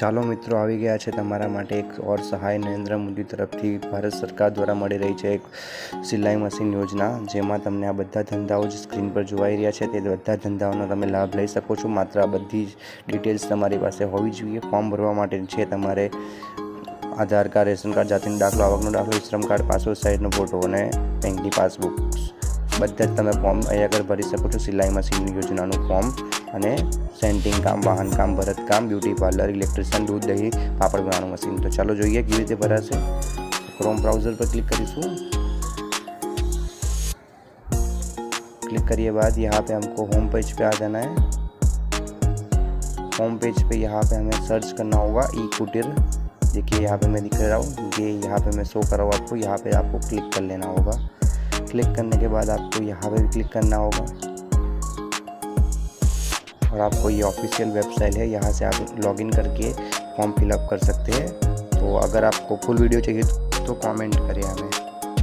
ચાલો મિત્રો, આવી ગયા છે તમારા માટે એક ઓર સહાય નરેન્દ્ર મોદી તરફથી ભારત સરકાર દ્વારા મળી રહી છે એક સિલાઈ મશીન યોજના, જેમાં તમને આ બધા ધંધાઓ જે સ્ક્રીન પર જોવાઈ રહ્યા છે તે બધા ધંધાઓનો તમે લાભ લઈ શકો છો। માત્ર આ બધી જ ડિટેલ્સ તમારી પાસે હોવી જોઈએ। ફોર્મ ભરવા માટે છે તમારે આધાર કાર્ડ, રેશન કાર્ડ, જાતિનો દાખલો, આવકનો દાખલો, શ્રમ કાર્ડ, પાસપોર્ટ સાઇઝનો ફોટો અને બેંકની પાસબુક, બધા જ તમે ફોર્મ અહીંયા આગળ ભરી શકો છો। સિલાઈ મશીન યોજનાનું ફોર્મ અને સેન્ટિંગ કામ, વાહન કામ, ભરત કામ, બ્યુટી પાર્લર, ઇલેક્ટ્રિશિયન, દૂધ, દહીં, પાપડ બનાવવાનું मशीन। तो चलो જોઈએ કેવી રીતે ભરાશે। क्रोम ब्राउज़र पर क्लिक करीશું। क्लिक करिए बाद यहाँ पे हमको होम पेज पे आ जाना है। होम पेज पे यहाँ पे हमें सर्च करना होगा ई कुटीर। देखिए यहाँ पे मैं दिख रहा हूँ, ये यहाँ पे मैं शो कर रहा हूँ आपको। यहाँ पे आपको क्लिक कर लेना होगा। क्लिक करने के बाद आपको यहाँ पे भी क्लिक करना होगा और आपको ये ऑफिशियल वेबसाइट है, यहाँ से आप लॉगिन करके फॉर्म फिलअप कर सकते हैं। तो अगर आपको फुल वीडियो चाहिए तो कमेंट करें हमें।